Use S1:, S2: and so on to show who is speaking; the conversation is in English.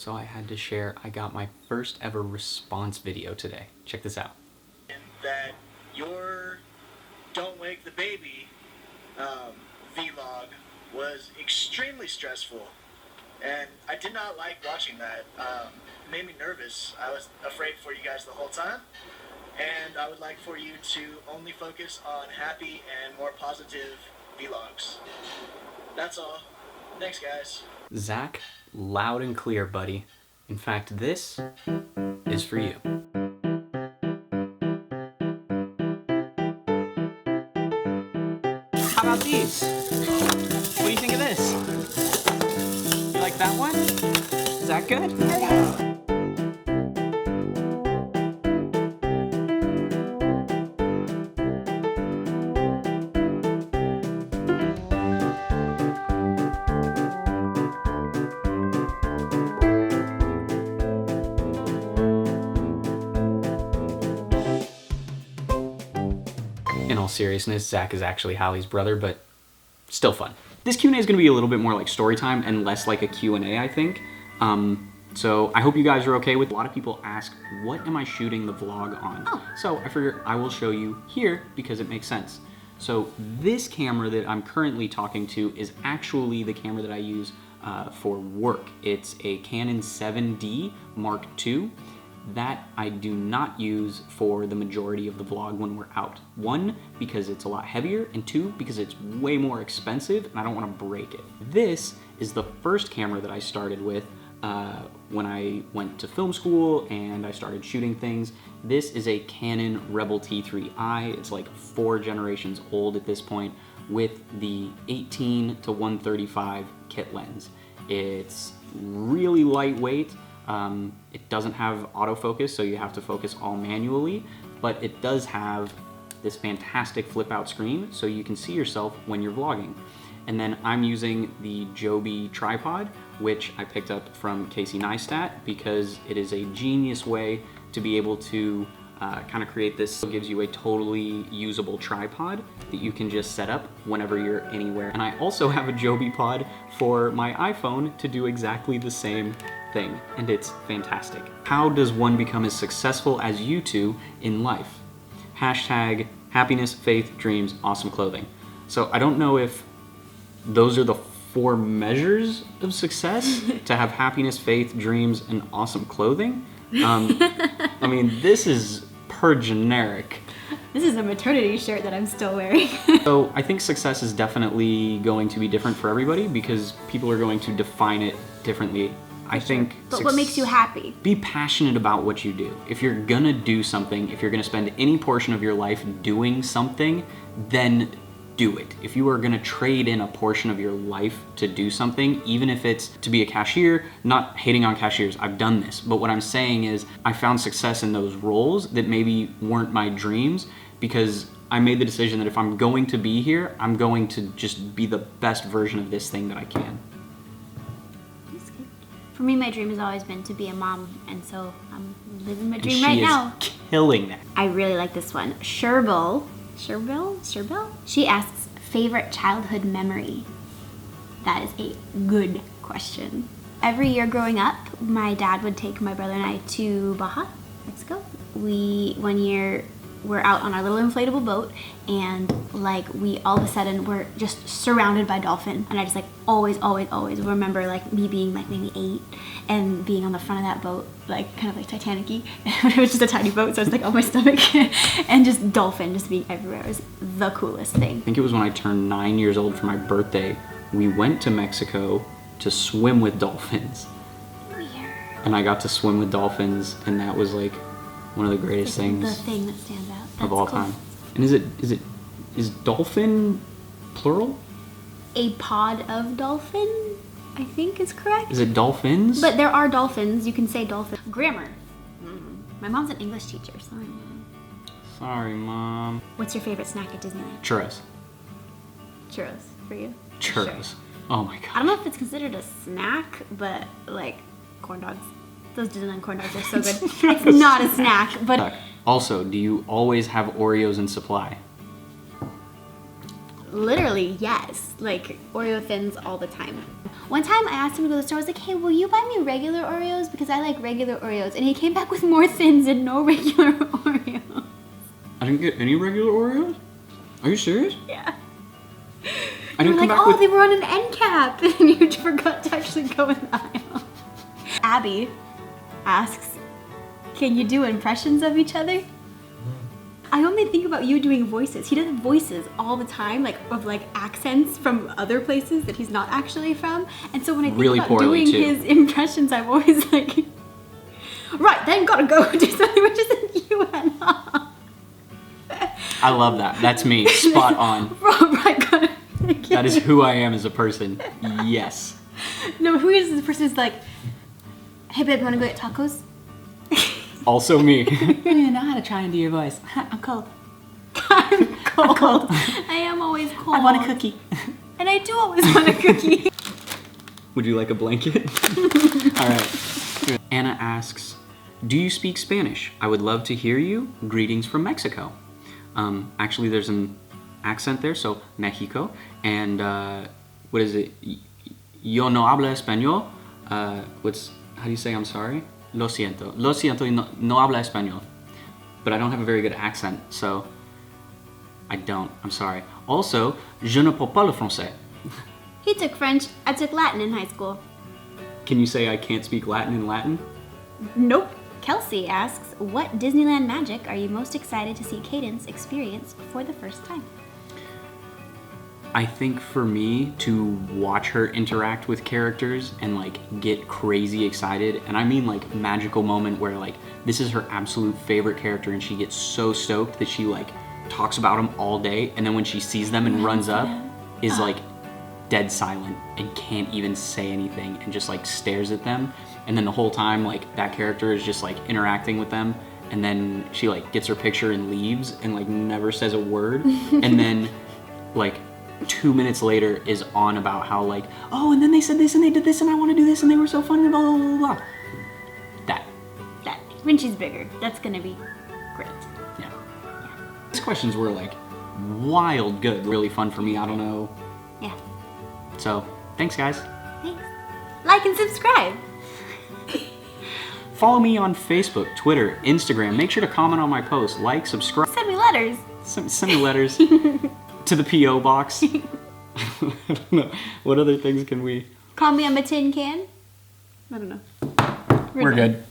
S1: So I had to share, I got my first ever response video today. Check this out.
S2: That your Don't Wake the Baby vlog was extremely stressful, and I did not like watching that. It made me nervous. I was afraid for you guys the whole time, and I would like for you to only focus on happy and more positive vlogs. That's all. Thanks, guys.
S1: Zach, loud and clear, buddy. In fact, this is for you. How about these? What do you think of this? You like that one? Is that good? In all seriousness, Zach is actually Hali's brother, but still fun. This Q&A is going to be a little bit more like story time and less like a Q&A, I think. So I hope you guys are okay with. A lot of people ask, what am I shooting the vlog on? So I figure I will show you here because it makes sense. So this camera that I'm currently talking to is actually the camera that I use for work. It's a Canon 7D Mark II. That I do not use for the majority of the vlog when we're out. One, because it's a lot heavier, and two, because it's way more expensive and I don't want to break it. This is the first camera that I started with when I went to film school and I started shooting things. This is a Canon Rebel T3i. It's like 4 generations old at this point, with the 18 to 135 kit lens. It's really lightweight. It doesn't have autofocus, so you have to focus all manually, but it does have this fantastic flip out screen so you can see yourself when you're vlogging. And then I'm using the Joby tripod, which I picked up from Casey Neistat because it is a genius way to be able to kind of create this. It gives you a totally usable tripod that you can just set up whenever you're anywhere. And I also have a Joby pod for my iPhone to do exactly the same thing, and it's fantastic. How does one become as successful as you two in life? Hashtag happiness, faith, dreams, awesome clothing. So I don't know if those are the 4 measures of success, to have happiness, faith, dreams, and awesome clothing. I mean, this is per generic.
S3: This is a maternity shirt that I'm still wearing.
S1: So I think success is definitely going to be different for everybody because people are going to define it differently. I think.
S3: But what makes you happy?
S1: Be passionate about what you do. If you're gonna do something, if you're gonna spend any portion of your life doing something, then do it. If you are gonna trade in a portion of your life to do something, even if it's to be a cashier, not hating on cashiers, I've done this, but what I'm saying is I found success in those roles that maybe weren't my dreams because I made the decision that if I'm going to be here, I'm going to just be the best version of this thing that I can.
S3: For me, my dream has always been to be a mom, and so I'm living my dream right now.
S1: She is killing that.
S3: I really like this one. Sherbil? She asks, favorite childhood memory? That is a good question. Every year growing up, my dad would take my brother and I to Baja, Mexico. One year, we're out on our little inflatable boat, and like we all of a sudden were just surrounded by dolphins, and I just like always remember like me being like maybe 8 and being on the front of that boat, like kind of like Titanic-y. It was just a tiny boat, so it's like on my stomach, and just dolphin just being everywhere. It was the coolest thing.
S1: I think it was when I turned 9 years old for my birthday. We went to Mexico to swim with dolphins.
S3: Weird.
S1: And I got to swim with dolphins, and that was like one of the greatest things.
S3: The thing that stands out.
S1: Of all time. And is dolphin plural?
S3: A pod of dolphin, I think is correct.
S1: Is it dolphins?
S3: But there are dolphins. You can say dolphin. Grammar. My mom's an English teacher. Sorry, Mom.
S1: Sorry, Mom.
S3: What's your favorite snack at Disneyland?
S1: Churros.
S3: Churros for you?
S1: Churros.
S3: Sure.
S1: Oh my god.
S3: I don't know if it's considered a snack, but like corn dogs. Those Disneyland corn dogs are so good. It's not a snack, but...
S1: Also, do you always have Oreos in supply?
S3: Literally, yes. Like Oreo Thins all the time. One time I asked him to go to the store. I was like, hey, will you buy me regular Oreos? Because I like regular Oreos. And he came back with more thins and no regular Oreos.
S1: I didn't get any regular Oreos? Are you serious?
S3: Yeah.
S1: I didn't
S3: You're
S1: come
S3: like,
S1: back
S3: oh,
S1: with...
S3: they were on an end cap. And you forgot to actually go in the aisle. Abby asks, can you do impressions of each other? I only think about you doing voices. He does voices all the time, like of like accents from other places that he's not actually from. And so when I think
S1: Really
S3: about
S1: poorly,
S3: doing
S1: too.
S3: his impressions, I'm always like, right, then gotta go do something which isn't you at all.
S1: I love that. That's me. Spot on.
S3: Right, gotta.
S1: That is who I am as a person. Yes.
S3: No, who is this person who's like, hey babe, wanna go get tacos?
S1: Also me.
S4: You don't know how to try and do your voice. I'm cold.
S3: I'm cold.
S4: cold.
S3: I am always cold.
S4: I want a cookie.
S3: And I do always want a cookie.
S1: Would you like a blanket? All right. Anna asks, do you speak Spanish? I would love to hear you. Greetings from Mexico. Actually, there's an accent there, so Mexico. And what is it? Yo no habla español. How do you say I'm sorry? Lo siento. Lo siento y no habla español. But I don't have a very good accent, so I don't. I'm sorry. Also, je ne parle pas le français.
S3: He took French, I took Latin in high school.
S1: Can you say I can't speak Latin in Latin?
S3: Nope. Kelsey asks, what Disneyland magic are you most excited to see Cadence experience for the first time?
S1: I think for me to watch her interact with characters and like get crazy excited, and I mean like magical moment where like this is her absolute favorite character and she gets so stoked that she like talks about them all day, and then when she sees them and runs up is like dead silent and can't even say anything and just like stares at them, and then the whole time like that character is just like interacting with them, and then she like gets her picture and leaves and like never says a word, and then like 2 minutes later is on about how like, oh, and then they said this and they did this and I want to do this and they were so fun and blah blah blah blah. That.
S3: When she's bigger, that's gonna be great.
S1: Yeah. These questions were like wild good, really fun for me. I don't know.
S3: Yeah.
S1: So thanks guys.
S3: Thanks. Like and subscribe.
S1: Follow me on Facebook, Twitter, Instagram. Make sure to comment on my posts, like, subscribe,
S3: Send me letters.
S1: send me letters to the P.O. box. I don't know. What other things can we...
S3: Call me on my tin can. I don't know.
S1: We're good.